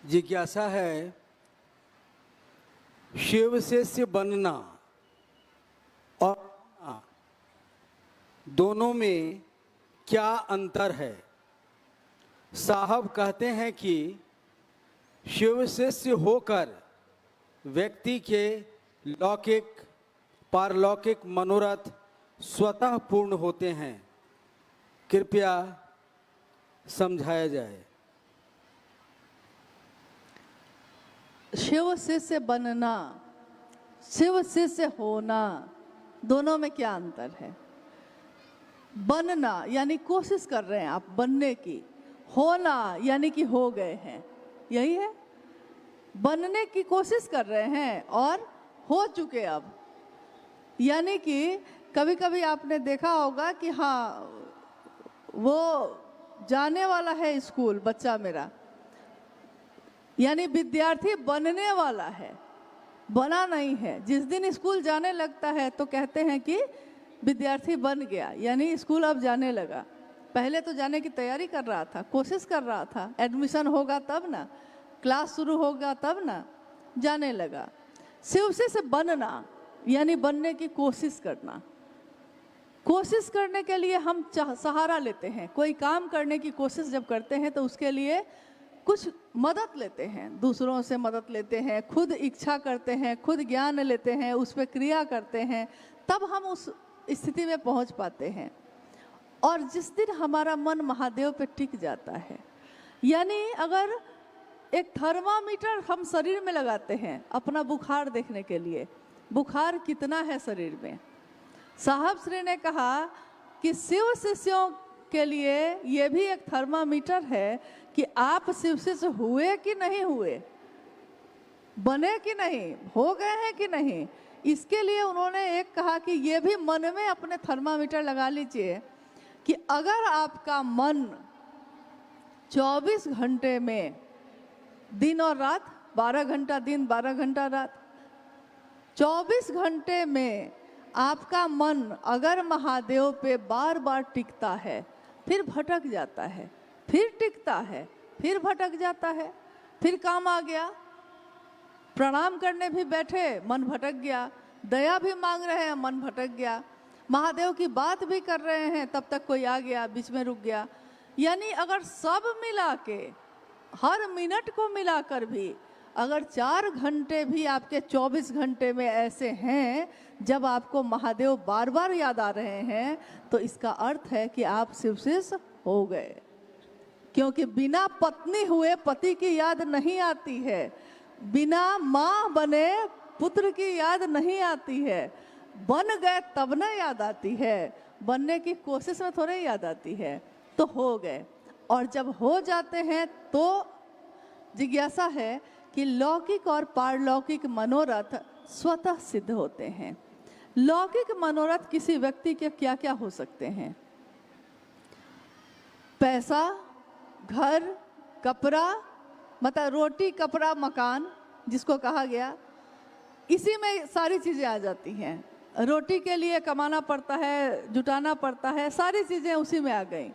जिज्ञासा है शिव शिष्य बनना और होना, दोनों में क्या अंतर है। साहब कहते हैं कि शिव शिष्य होकर व्यक्ति के लौकिक पारलौकिक मनोरथ स्वतः पूर्ण होते हैं। कृपया समझाया जाए। शिव शिष्य बनना, शिव शिष्य होना, दोनों में क्या अंतर है। बनना यानी कोशिश कर रहे हैं आप बनने की, होना यानी कि हो गए हैं, यही है। बनने की कोशिश कर रहे हैं और हो चुके अब। यानी कि कभी कभी आपने देखा होगा कि हाँ वो जाने वाला है स्कूल, बच्चा मेरा, यानी विद्यार्थी बनने वाला है, बना नहीं है। जिस दिन स्कूल जाने लगता है तो कहते हैं कि विद्यार्थी बन गया, यानी स्कूल अब जाने लगा। पहले तो जाने की तैयारी कर रहा था, कोशिश कर रहा था, एडमिशन होगा तब ना, क्लास शुरू होगा तब ना, जाने लगा। शिव से बनना यानी बनने की कोशिश करना। कोशिश करने के लिए हम सहारा लेते हैं। कोई काम करने की कोशिश जब करते हैं तो उसके लिए कुछ मदद लेते हैं, दूसरों से मदद लेते हैं, खुद इच्छा करते हैं, खुद ज्ञान लेते हैं, उस पर क्रिया करते हैं, तब हम उस स्थिति में पहुंच पाते हैं। और जिस दिन हमारा मन महादेव पे टिक जाता है, यानी अगर एक थर्मामीटर हम शरीर में लगाते हैं अपना बुखार देखने के लिए, बुखार कितना है शरीर में। साहब श्री ने कहा कि शिव शिष्यों के लिए ये भी एक थर्मामीटर है कि आप शिव शिष्य हुए कि नहीं हुए, बने कि नहीं, हो गए हैं कि नहीं। इसके लिए उन्होंने एक कहा कि ये भी मन में अपने थर्मामीटर लगा लीजिए कि अगर आपका मन 24 घंटे में, दिन और रात, 12 घंटा दिन 12 घंटा रात, 24 घंटे में आपका मन अगर महादेव पे बार बार टिकता है, फिर भटक जाता है, फिर टिकता है, फिर भटक जाता है, फिर काम आ गया, प्रणाम करने भी बैठे मन भटक गया, दया भी मांग रहे हैं मन भटक गया, महादेव की बात भी कर रहे हैं तब तक कोई आ गया, बीच में रुक गया। यानी अगर सब मिला के, हर मिनट को मिलाकर भी अगर 4 घंटे भी आपके 24 घंटे में ऐसे हैं जब आपको महादेव बार बार याद आ रहे हैं, तो इसका अर्थ है कि आप शिव शिष्य हो गए। क्योंकि बिना पत्नी हुए पति की याद नहीं आती है, बिना माँ बने पुत्र की याद नहीं आती है, बन गए तब न याद आती है, बनने की कोशिश में थोड़े याद आती है। तो हो गए, और जब हो जाते हैं तो जिज्ञासा है कि लौकिक और पारलौकिक मनोरथ स्वतः सिद्ध होते हैं। लौकिक मनोरथ किसी व्यक्ति के क्या क्या हो सकते हैं। पैसा, घर, कपड़ा, मतलब रोटी कपड़ा मकान जिसको कहा गया, इसी में सारी चीज़ें आ जाती हैं। रोटी के लिए कमाना पड़ता है, जुटाना पड़ता है, सारी चीज़ें उसी में आ गई।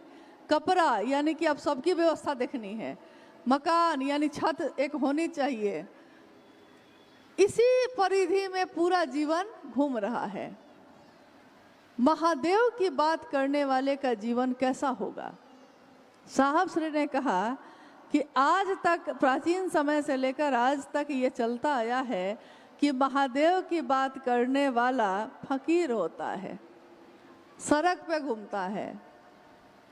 कपड़ा यानी कि अब सबकी व्यवस्था देखनी है, मकान यानी छत एक होनी चाहिए, इसी परिधि में पूरा जीवन घूम रहा है। महादेव की बात करने वाले का जीवन कैसा होगा। साहब श्री ने कहा कि आज तक, प्राचीन समय से लेकर आज तक ये चलता आया है कि महादेव की बात करने वाला फकीर होता है, सड़क पे घूमता है,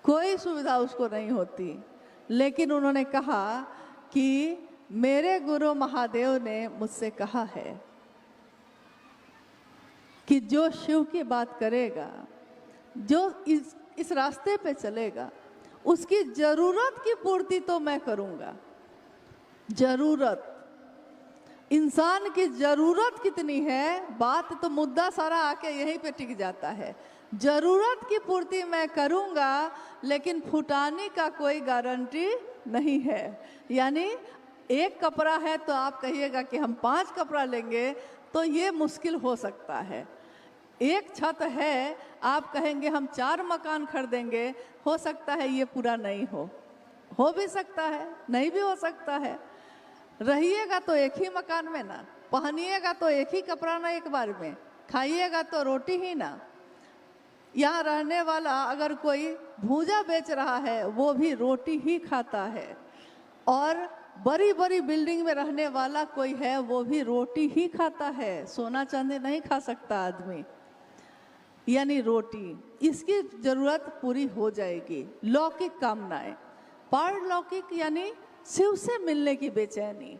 कोई सुविधा उसको नहीं होती। लेकिन उन्होंने कहा कि मेरे गुरु महादेव ने मुझसे कहा है कि जो शिव की बात करेगा, जो इस रास्ते पे चलेगा, उसकी जरूरत की पूर्ति तो मैं करूंगा। जरूरत, इंसान की जरूरत कितनी है, बात तो मुद्दा सारा आके यहीं पे टिक जाता है। जरूरत की पूर्ति मैं करूंगा, लेकिन फुटाने का कोई गारंटी नहीं है। यानी एक कपड़ा है तो आप कहिएगा कि हम 5 कपड़ा लेंगे, तो ये मुश्किल हो सकता है। एक छत है, आप कहेंगे हम 4 मकान खरीदेंगे, हो सकता है ये पूरा नहीं हो भी सकता है, नहीं भी हो सकता है। रहिएगा तो एक ही मकान में ना, पहनिएगा तो एक ही कपड़ा ना एक बार में, खाइएगा तो रोटी ही ना। यहाँ रहने वाला अगर कोई भूजा बेच रहा है वो भी रोटी ही खाता है, और बड़ी बड़ी बिल्डिंग में रहने वाला कोई है वो भी रोटी ही खाता है, सोना चांदी नहीं खा सकता आदमी, यानी रोटी। इसकी जरूरत पूरी हो जाएगी। लौकिक कामनाएं, पारलौकिक यानी शिव से मिलने की बेचैनी,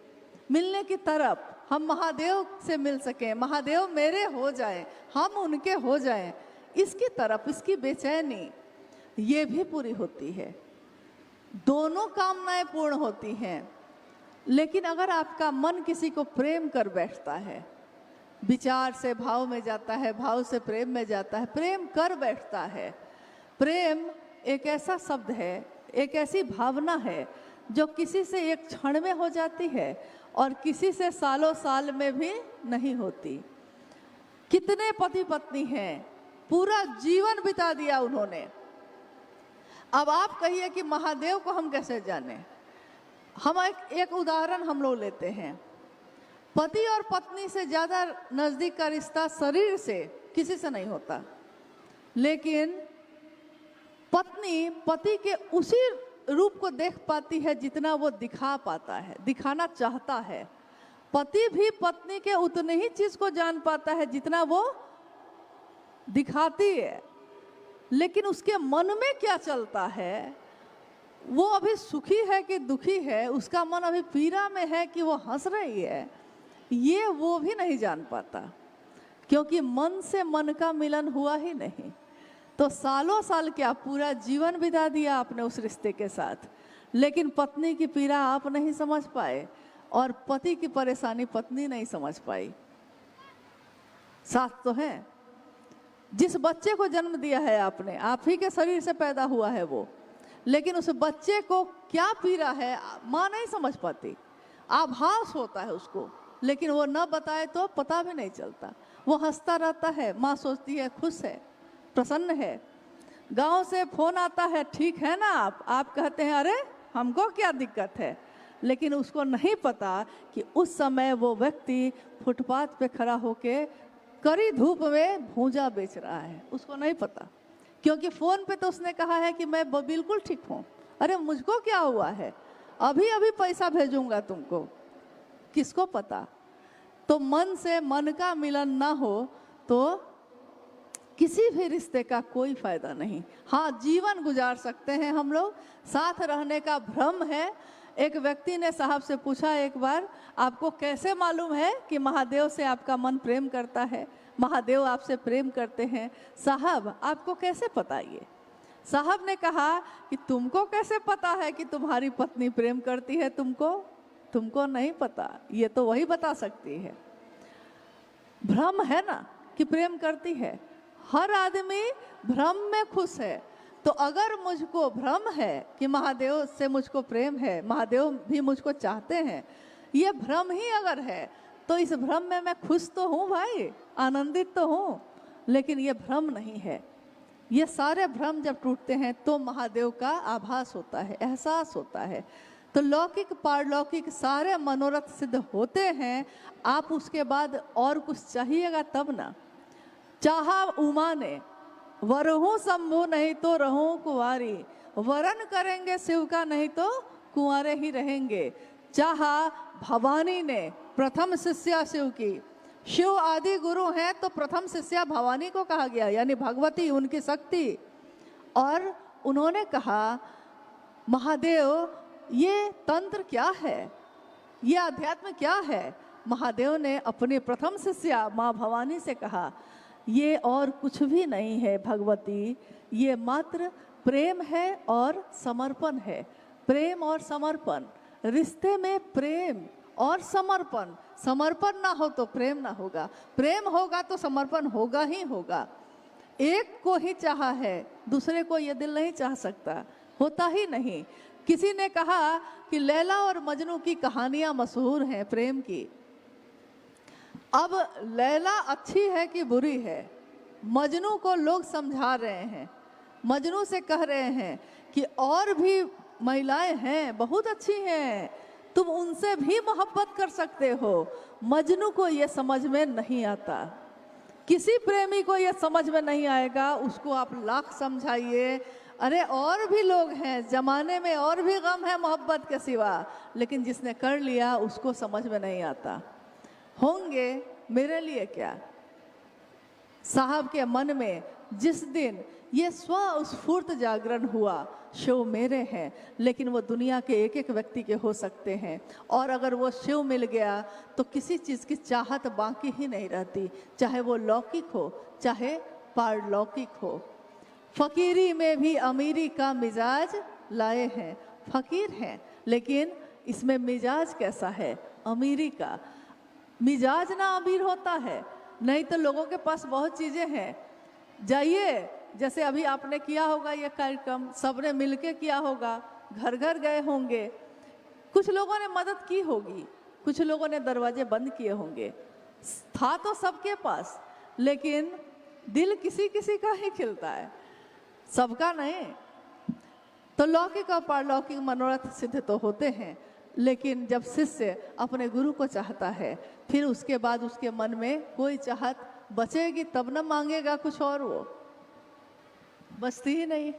मिलने की तरफ, हम महादेव से मिल सकें, महादेव मेरे हो जाए, हम उनके हो जाएं, इसकी तरफ, इसकी बेचैनी, ये भी पूरी होती है। दोनों कामनाएं पूर्ण होती हैं। लेकिन अगर आपका मन किसी को प्रेम कर बैठता है, विचार से भाव में जाता है, भाव से प्रेम में जाता है, प्रेम कर बैठता है। प्रेम एक ऐसा शब्द है, एक ऐसी भावना है जो किसी से एक क्षण में हो जाती है और किसी से सालों साल में भी नहीं होती। कितने पति पत्नी हैं, पूरा जीवन बिता दिया उन्होंने। अब आप कहिए कि महादेव को हम कैसे जाने। हम एक उदाहरण हम लोग लेते हैं। पति और पत्नी से ज़्यादा नज़दीक का रिश्ता शरीर से किसी से नहीं होता, लेकिन पत्नी पति के उसी रूप को देख पाती है जितना वो दिखा पाता है, दिखाना चाहता है। पति भी पत्नी के उतने ही चीज़ को जान पाता है जितना वो दिखाती है, लेकिन उसके मन में क्या चलता है, वो अभी सुखी है कि दुखी है, उसका मन अभी पीड़ा में है कि वो हंस रही है, ये वो भी नहीं जान पाता, क्योंकि मन से मन का मिलन हुआ ही नहीं। तो सालों साल क्या, पूरा जीवन बिता दिया आपने उस रिश्ते के साथ, लेकिन पत्नी की पीड़ा आप नहीं समझ पाए और पति की परेशानी पत्नी नहीं समझ पाई। साथ तो है। जिस बच्चे को जन्म दिया है आपने, आप ही के शरीर से पैदा हुआ है वो, लेकिन उस बच्चे को क्या पीड़ा है माँ नहीं समझ पाती। आभास होता है उसको, लेकिन वो न बताए तो पता भी नहीं चलता। वो हंसता रहता है, माँ सोचती है खुश है, प्रसन्न है। गांव से फोन आता है, ठीक है ना आप कहते हैं अरे हमको क्या दिक्कत है, लेकिन उसको नहीं पता कि उस समय वो व्यक्ति फुटपाथ पे खड़ा होके कड़ी धूप में भूजा बेच रहा है, उसको नहीं पता, क्योंकि फ़ोन पे तो उसने कहा है कि मैं बिल्कुल ठीक हूँ, अरे मुझको क्या हुआ है, अभी अभी पैसा भेजूंगा तुमको, किसको पता। तो मन से मन का मिलन ना हो तो किसी भी रिश्ते का कोई फायदा नहीं। हाँ, जीवन गुजार सकते हैं हम लोग, साथ रहने का भ्रम है। एक व्यक्ति ने साहब से पूछा एक बार, आपको कैसे मालूम है कि महादेव से आपका मन प्रेम करता है, महादेव आपसे प्रेम करते हैं, साहब आपको कैसे पता ये। साहब ने कहा कि तुमको कैसे पता है कि तुम्हारी पत्नी प्रेम करती है, तुमको नहीं पता, ये तो वही बता सकती है। भ्रम है ना कि प्रेम करती है, हर आदमी भ्रम में खुश है। तो अगर मुझको भ्रम है कि महादेव से मुझको प्रेम है, महादेव भी मुझको चाहते हैं, ये भ्रम ही अगर है तो इस भ्रम में मैं खुश तो हूँ भाई, आनंदित तो हूँ, लेकिन ये भ्रम नहीं है। ये सारे भ्रम जब टूटते हैं तो महादेव का आभास होता है, एहसास होता है। तो लौकिक पारलौकिक सारे मनोरथ सिद्ध होते हैं। आप उसके बाद और कुछ चाहिएगा तब ना। चाहा उमा ने वरहूँ शंभु नहीं तो रहूं कुंवारी, वरन करेंगे शिव का नहीं तो कुंवारे ही रहेंगे। चाहा भवानी ने प्रथम शिष्या शिव की, शिव आदि गुरु हैं तो प्रथम शिष्या भवानी को कहा गया, यानी भगवती उनकी शक्ति। और उन्होंने कहा महादेव ये तंत्र क्या है, ये अध्यात्म क्या है। महादेव ने अपनी प्रथम शिष्या माँ भवानी से कहा ये और कुछ भी नहीं है भगवती, ये मात्र प्रेम है और समर्पण है। प्रेम और समर्पण, रिश्ते में प्रेम और समर्पण, समर्पण ना हो तो प्रेम ना होगा, प्रेम होगा तो समर्पण होगा ही होगा। एक को ही चाहा है, दूसरे को ये दिल नहीं चाह सकता, होता ही नहीं। किसी ने कहा कि लैला और मजनू की कहानियां मशहूर हैं प्रेम की। अब लैला अच्छी है कि बुरी है, मजनू को लोग समझा रहे हैं, मजनू से कह रहे हैं कि और भी महिलाएं हैं बहुत अच्छी हैं, तू तुम उनसे भी मोहब्बत कर सकते हो। मजनू को ये समझ में नहीं आता, किसी प्रेमी को ये समझ में नहीं आएगा, उसको आप लाख समझाइए, अरे और भी लोग हैं जमाने में, और भी गम है मोहब्बत के सिवा, लेकिन जिसने कर लिया उसको समझ में नहीं आता। होंगे मेरे लिए क्या। साहब के मन में जिस दिन ये स्वस्फूर्त जागरण हुआ, शिव मेरे हैं, लेकिन वो दुनिया के एक एक व्यक्ति के हो सकते हैं, और अगर वो शिव मिल गया तो किसी चीज़ की चाहत बाकी ही नहीं रहती, चाहे वो लौकिक हो चाहे पारलौकिक हो। फकीरी में भी अमीरी का मिजाज लाए हैं, फकीर हैं लेकिन इसमें मिजाज कैसा है, अमीरी का। मिजाज ना अमीर होता है, नहीं तो लोगों के पास बहुत चीज़ें हैं। जाइए, जैसे अभी आपने किया होगा ये कार्यक्रम, सबने मिलके किया होगा, घर घर गए होंगे, कुछ लोगों ने मदद की होगी, कुछ लोगों ने दरवाजे बंद किए होंगे, था तो सबके पास, लेकिन दिल किसी किसी का ही खिलता है, सबका नहीं। तो लौकिक और पारलौकिक मनोरथ सिद्ध तो होते हैं, लेकिन जब शिष्य अपने गुरु को चाहता है, फिर उसके बाद उसके मन में कोई चाहत बचेगी तब न मांगेगा कुछ और, वो बचती ही नहीं।